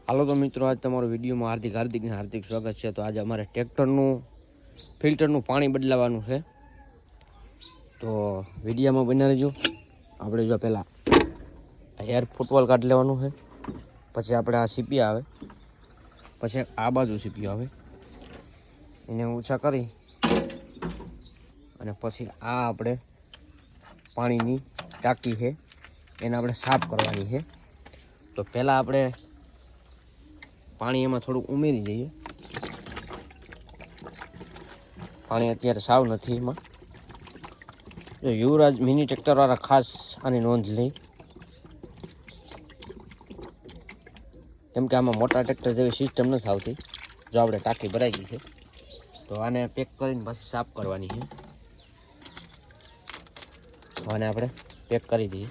હાલો તો મિત્રો, આજ તમારો વિડીયોમાં હાર્દિક સ્વાગત છે। તો આજે અમારે ટ્રેક્ટરનું ફિલ્ટરનું પાણી બદલાવવાનું છે, તો વિડીયોમાં બની રહેજો। આપણે જો પહેલાં હેર ફૂટબોલ કાઢી લેવાનું છે, પછી આપણે આ સીપી આવે, પછી આ બાજુ સીપી આવે, એને ઊંચા કરી અને પછી આ આપણે પાણીની ટાંકી છે એને આપણે સાફ કરવાની છે। તો પહેલાં આપણે પાણી એમાં થોડુંક ઉમેરી દઈએ। પાણી અત્યારે સાવ નથી એમાં। જો યુવરાજ મિની ટ્રેક્ટરવાળા ખાસ આની નોંધ લઈ, કેમ કે આમાં મોટા ટ્રેક્ટર જેવી સિસ્ટમ નથી આવતી। જો આપણે ટાંકી ભરાઈ ગઈ છે, તો આને પેક કરીને પછી સાફ કરવાની છે। આને આપણે પેક કરી દઈએ।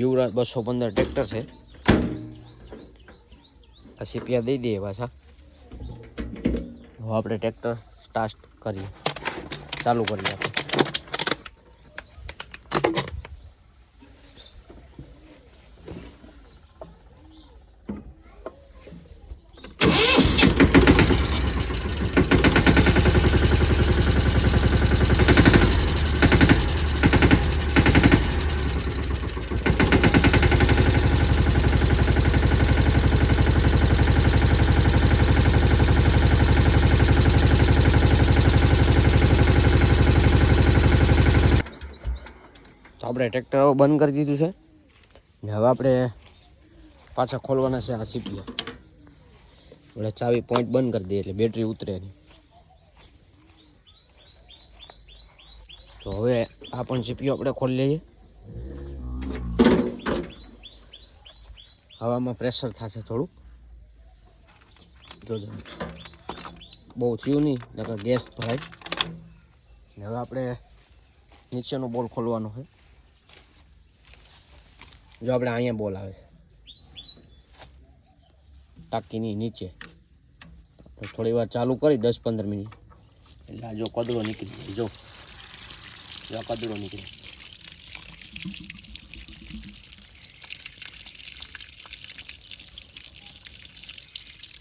યુવરાજ 215 ટ્રેક્ટર છે, આ સીપિયા દઈ દઈએ પાછા। હવે આપણે ટ્રેક્ટર સ્ટાર્ટ કરીએ, ચાલુ કરીએ આપણે। તો આપણે ટ્રેક્ટર બંધ કરી દીધું છે ને હવે આપણે પાછા ખોલવાના છે આ સીપિયા। એટલે ચાવી પોઈન્ટ બંધ કરી દઈએ એટલે બેટરી ઉતરે નહીં। તો હવે આ પણ સીપીઓ આપણે ખોલી લઈએ। હવામાં પ્રેશર થશે થોડુંક, જોજો બહુ થયું નહીં નકર ગેસ ભરાય। ને હવે આપણે નીચેનો બોલ ખોલવાનો છે। જો આપણે અહીંયા બોલ આવે છે ટાંકીની નીચે, થોડી વાર ચાલુ કરી 10-15 મિનિટ એટલે આ જો કદડો નીકળી જાય। જો કદડો નીકળે,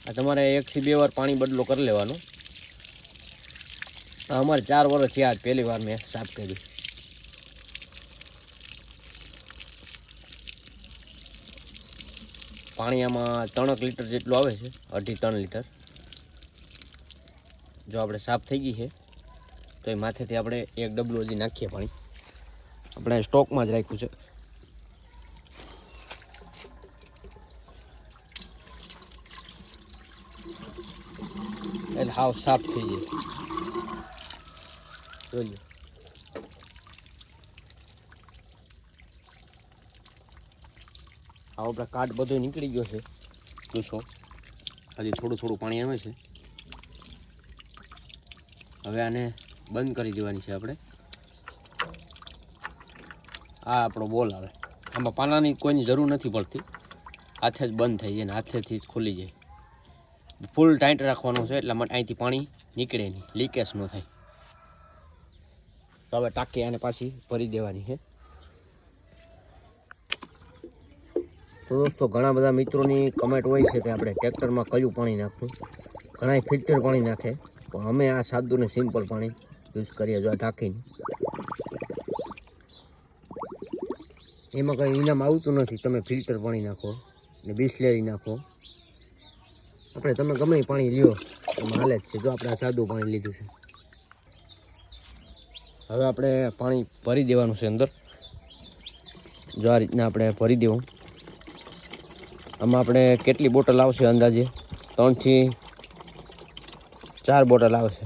આ તમારે 1 થી 2 વાર પાણી બદલો કરી લેવાનો। અમારે 4 વર્ષ થયા, આજ પહેલી વાર મેં સાફ કરી। પાણી આમાં 3 લીટર જેટલું આવે છે, 2.5-3 લીટર। જો આપણે સાફ થઈ ગઈ છે તો એ માથેથી આપણે 1 ડબલું હજી નાખીએ પાણી, આપણે સ્ટોકમાં જ રાખ્યું છે એટલે હાવ સાફ થઈ જાય। જોજો આ આપણા કાટ બધો નીકળી ગયો છે, જોશો હજી થોડું પાણી આવે છે। હવે આને બંધ કરી દેવાની છે આપણે। આ આપણો બોલ આવે, આમાં પાનાની કોઈની જરૂર નથી પડતી, હાથે જ બંધ થઈ જાય ને હાથેથી જ ખુલી જાય। ફૂલ ટાઈટ રાખવાનું છે એટલા માટે અહીંથી પાણી નીકળે નહીં, લીકેજ ન થાય। તો હવે ટાંકી આને પાછી ભરી દેવાની છે। તો દોસ્તો, ઘણા બધા મિત્રોની કમેન્ટ હોય છે કે આપણે ટ્રેક્ટરમાં કયું પાણી નાખવું, ઘણા ફિલ્ટર પાણી નાખે, પણ અમે આ સાદું ને સિમ્પલ પાણી યુઝ કરીએ। જો આ ટાંકીને એમાં કંઈ ઇનામ આવતું નથી, તમે ફિલ્ટર પાણી નાખો ને બિસ્લેરી નાખો, આપણે તમે ગમે એ પાણી લ્યો એમાં હાલે જ છે। જો આપણે આ સાદું પાણી લીધું છે, હવે આપણે પાણી ભરી દેવાનું છે અંદર। જો આ રીતના આપણે ભરી દેવું। આમાં આપણે કેટલી બોટલ આવશે, અંદાજે 3 થી 4 બોટલ આવશે।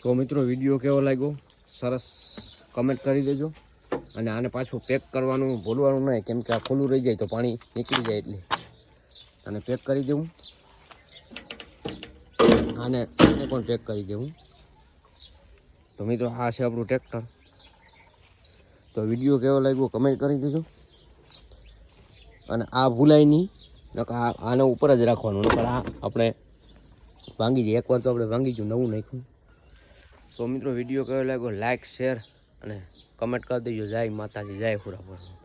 તો મિત્રો, વિડીયો કેવો લાગ્યો સરસ કમેન્ટ કરી દેજો, અને આને પાછું પેક કરવાનું ભૂલવાનું નહીં, કેમ કે આ ખુલ્લું રહી જાય તો પાણી નીકળી જાય, એટલે આને પેક કરી દેવું। આને પણ ચેક કરી દઉં. તો મિત્રો આ છે આપણું ટ્રેક્ટર. તો વિડીયો કેવો લાગ્યો કમેન્ટ કરી દેજો. અને આ ભૂલાય નહીં, નકર આને ઉપર જ રાખવાનું, નકર આ આપણે ભાંગી જાય. એકવાર તો આપણે ભાંગી ગયું, નવું નાખ્યું. તો મિત્રો વિડીયો કેવો લાગ્યો લાઇક શેર અને કમેન્ટ કરી દેજો. જય માતાજી, જય ખુરાપર.